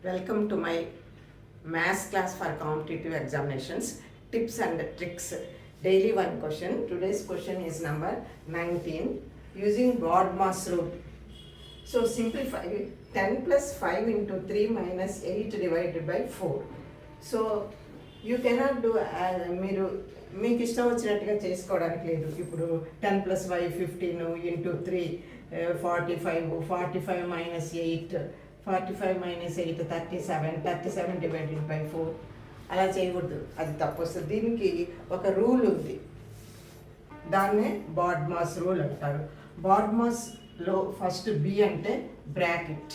Welcome to my maths class for competitive examinations, tips and tricks. Daily one question. Today's question is number 19. Using BODMAS rule. So simplify 10 plus 5 into 3 minus 8 divided by 4. So you cannot do మీరు మీకు ఇష్టం వచ్చినట్టుగా చేసుకోవడానికి లేదు. ఇప్పుడు 10 plus 5 15 into 3 45 minus 8 45 minus 8 37 divided by 4 అలా చేయకూడదు, అది తప్పు వస్తుంది. దీనికి ఒక రూల్ ఉంది, దాన్నే బాడ్మాస్ రూల్ అంటారు. బాడ్మాస్లో ఫస్ట్ బి అంటే బ్రాకెట్,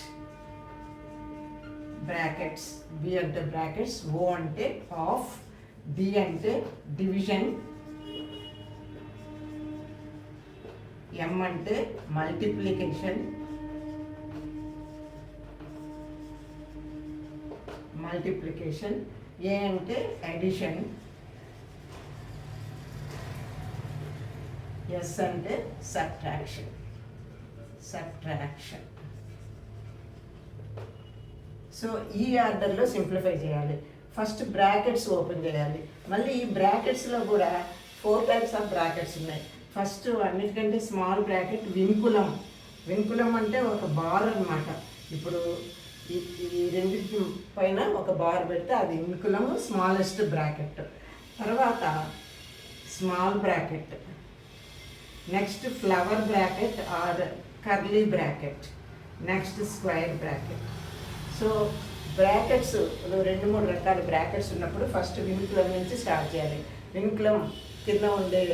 బ్రాకెట్స్, బి అంటే బ్రాకెట్స్, ఓ అంటే ఆఫ్, డి అంటే డివిజన్, ఎం అంటే మల్టిప్లికేషన్, ఏ అంటే అడిషన్, ఎస్ అంటే సబ్ట్రాక్షన్. సో ఈ ఆర్డర్లో సింప్లిఫై చేయాలి. ఫస్ట్ బ్రాకెట్స్ ఓపెన్ చేయాలి. మళ్ళీ ఈ బ్రాకెట్స్లో కూడా 4 టైప్స్ ఆఫ్ బ్రాకెట్స్ ఉన్నాయి. ఫస్ట్ అన్నిటికంటే స్మాల్ బ్రాకెట్ వింకులం. వింకులం అంటే ఒక బార్ అన్నమాట. ఇప్పుడు ఈ రెండింటి పైన ఒక బార్ పెడితే అది వింకులము, స్మాలెస్ట్ బ్రాకెట్. తర్వాత small bracket, next flower bracket or curly bracket, next square bracket. So brackets 2-3 రకాల బ్రాకెట్స్ ఉన్నప్పుడు ఫస్ట్ వింకులం నుంచి స్టార్ట్ చేయాలి. వింకులం కింద ఉండే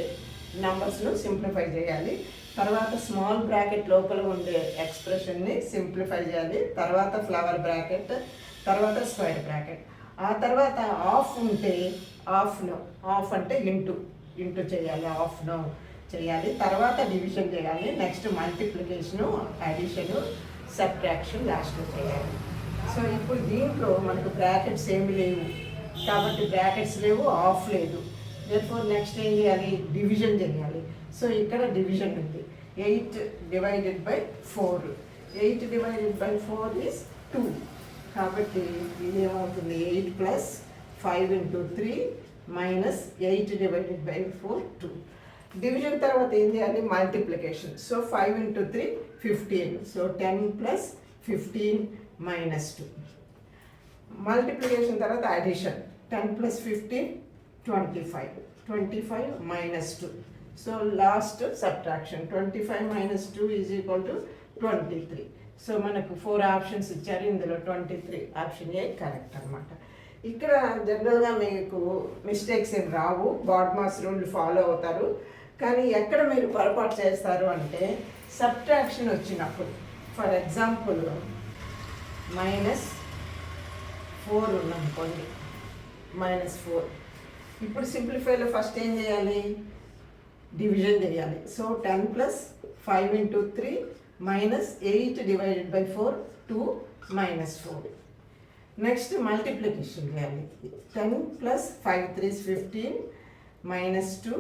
నంబర్స్ను సింప్లిఫై చేయాలి. తర్వాత స్మాల్ బ్రాకెట్ లోపల ఉండే ఎక్స్ప్రెషన్ని సింప్లిఫై చేయాలి. తర్వాత ఫ్లవర్ బ్రాకెట్, తర్వాత స్క్వేర్ బ్రాకెట్. ఆ తర్వాత ఆఫ్ ఉంటే ఆఫ్ అంటే ఇంటూ చేయాలి, ఆఫ్ను చేయాలి. తర్వాత డివిజన్ చేయాలి. నెక్స్ట్ మల్టిప్లికేషను, అడిషను, సబ్ట్రాక్షన్ లాస్ట్లో చేయాలి. సో ఇప్పుడు దీంట్లో మనకు బ్రాకెట్స్ ఏమి లేవు కాబట్టి బ్రాకెట్స్ లేవు, ఆఫ్ లేదు. దేర్ఫోర్ నెక్స్ట్ ఏం చేయాలి, డివిజన్ చేయాలి. సో ఇక్కడ డివిజన్ ఉంది. 8 divided by 4. 8 divided by 4 is 2. కాబట్టి ఇది ఏమవుతుంది, 8 plus 5 into 3 minus 8 divided by 4 2. Division తర్వాత ఏం చేయాలి, multiplication. So 5 into 3 15. So 10 plus 15 minus 2. Multiplication తర్వాత addition. 10 plus 15 25 minus 2. So last subtraction. 25 minus 2 is equal to 23. So మనకు 4 ఆప్షన్స్ ఇచ్చారు, ఇందులో 23 ఆప్షన్ ఏ కరెక్ట్ అనమాట. ఇక్కడ జనరల్గా మీకు మిస్టేక్స్ ఏం రావు, బాడ్మాస్ రూల్ ఫాలో అవుతారు. కానీ ఎక్కడ మీరు పొరపాటు చేస్తారు అంటే సబ్ట్రాక్షన్ వచ్చినప్పుడు. ఫర్ ఎగ్జాంపుల్ -4 ఉందనుకోండి, -4. ఇప్పుడు సింప్లిఫైలో ఫస్ట్ ఏం చేయాలి, డివిజన్ చేయాలి. So 10 plus 5 into 3 minus 8 divided by 4 2 minus 4. Next multiplication చేయాలి. 10 plus 5 3 15 minus 2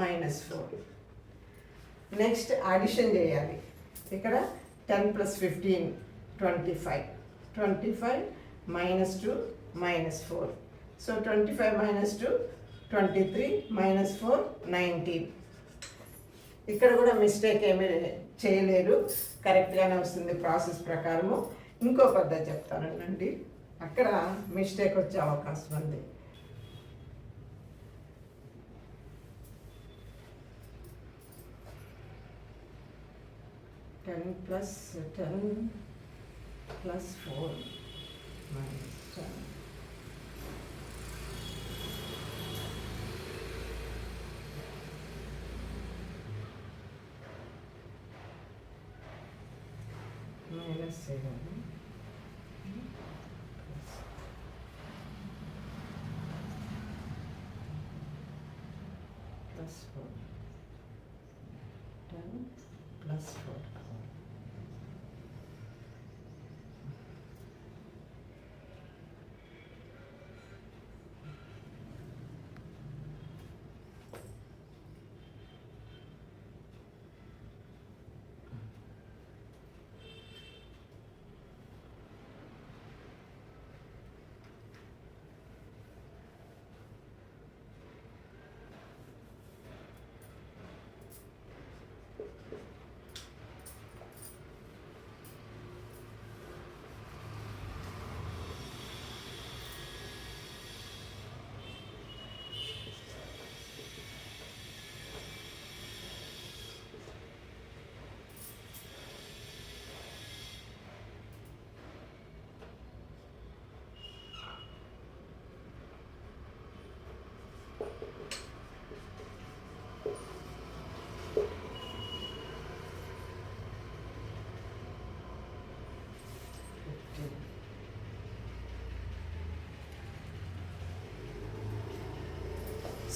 minus 4. Next addition చేయాలి. ఇక్కడ 10 plus 15 25 minus 2 minus 4. So 25 minus 2 23 minus 4 19. ఇక్కడ కూడా మిస్టేక్ ఏమీ చేయలేరు, కరెక్ట్గానే వస్తుంది ప్రాసెస్ ప్రకారము. ఇంకో పద్ధతి చెప్తానండి, అక్కడ మిస్టేక్ వచ్చే అవకాశం ఉంది. Ten plus 4 minus 10. minus 7 plus 4 10 plus 4.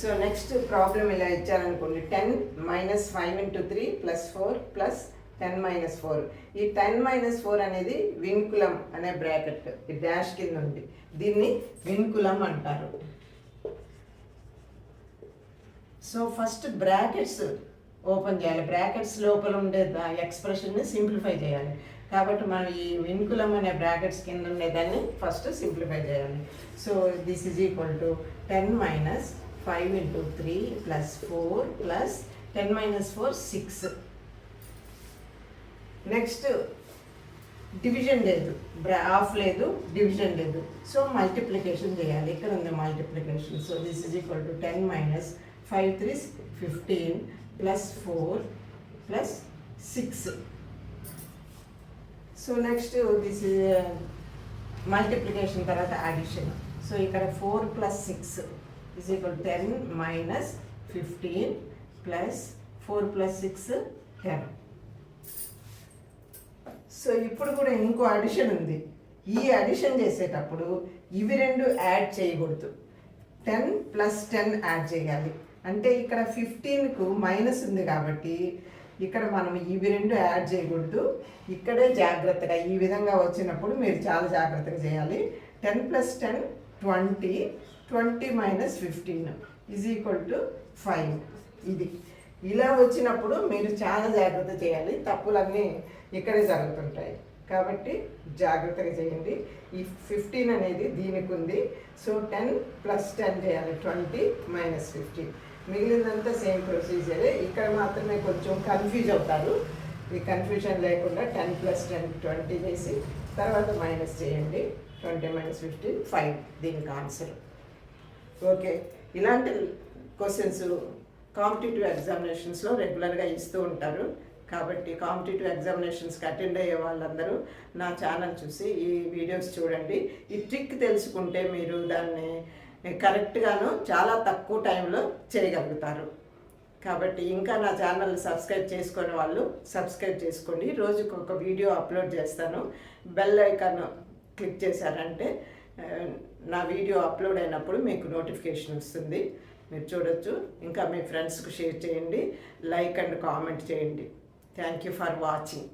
So next problem ఇలా ఇచ్చారనుకోండి, 10 minus 5 into 3 plus 4 plus 10 minus 4. ఈ 10 మైనస్ 4 అనేది విన్కులం అనే బ్రాకెట్, ఈ డాష్ కింద ఉంది, దీన్ని విన్కులం అంటారు. సో ఫస్ట్ బ్రాకెట్స్ ఓపెన్ చేయాలి, బ్రాకెట్స్ లోపల ఉండే ఎక్స్ప్రెషన్ని సింప్లిఫై చేయాలి. కాబట్టి మనం ఈ విన్కులం అనే బ్రాకెట్స్ కింద ఉండేదాన్ని ఫస్ట్ సింప్లిఫై చేయాలి. So this is equal to 10 minus 5 into 3 plus 4 plus 10 minus 4 6. Next division లేదు, ఆఫ్ లేదు, డివిజన్ లేదు, సో మల్టిప్లికేషన్ చేయాలి. ఇక్కడ ఉంది multiplication. So this is equal to 10 minus 5 3 15 plus 4 plus 6. So next this multiplication తర్వాత addition. So ఇక్కడ 4 plus 6 is equal 10 minus 15 plus 4 plus 6 10. So ఇప్పుడు కూడా ఇంకో అడిషన్ ఉంది. ఈ అడిషన్ చేసేటప్పుడు ఇవి రెండు యాడ్ చేయకూడదు, 10 ప్లస్ 10 యాడ్ చేయాలి. అంటే ఇక్కడ 15కు మైనస్ ఉంది కాబట్టి ఇక్కడ మనం ఇవి రెండు యాడ్ చేయకూడదు. ఇక్కడే జాగ్రత్తగా ఈ విధంగా వచ్చినప్పుడు మీరు చాలా జాగ్రత్తగా చేయాలి. 10 plus 10 20, 20 minus 15 is equal to 5. ఇది ఇలా వచ్చినప్పుడు మీరు చాలా జాగ్రత్త చేయాలి, తప్పులన్నీ ఇక్కడే జరుగుతుంటాయి. కాబట్టి జాగ్రత్తగా చేయండి. ఈ 15 అనేది దీనికి ఉంది, సో 10 ప్లస్ 10 చేయాలి, 20 మైనస్ 15. మిగిలినంతా సేమ్ ప్రొసీజరే. ఇక్కడ మాత్రమే కొంచెం కన్ఫ్యూజ్ అవుతారు. ఈ కన్ఫ్యూజన్ లేకుండా 10 ప్లస్ 10 20 చేసి తర్వాత మైనస్ చేయండి. 20 మైనస్ 15 5 దీనికి ఆన్సర్. ఓకే, ఇలాంటి క్వశ్చన్స్ కాంపిటేటివ్ ఎగ్జామినేషన్స్లో రెగ్యులర్గా ఇస్తూ ఉంటారు. కాబట్టి కాంపిటేటివ్ ఎగ్జామినేషన్స్కి అటెండ్ అయ్యే వాళ్ళందరూ నా ఛానల్ చూసి ఈ వీడియోస్ చూడండి. ఈ ట్రిక్ తెలుసుకుంటే మీరు దాన్ని కరెక్ట్గాను చాలా తక్కువ టైంలో చేయగలుగుతారు. కాబట్టి ఇంకా నా ఛానల్ సబ్స్క్రైబ్ చేసుకునే వాళ్ళు సబ్స్క్రైబ్ చేసుకోండి. రోజుకు ఒక వీడియో అప్లోడ్ చేస్తాను. బెల్ ఐకాన్ క్లిక్ చేశారంటే నా వీడియో అప్లోడ్ అయినప్పుడు మీకు నోటిఫికేషన్ వస్తుంది, మీరు చూడొచ్చు. ఇంకా మీ ఫ్రెండ్స్కి షేర్ చేయండి, లైక్ అండ్ కామెంట్ చేయండి. Thank you for watching.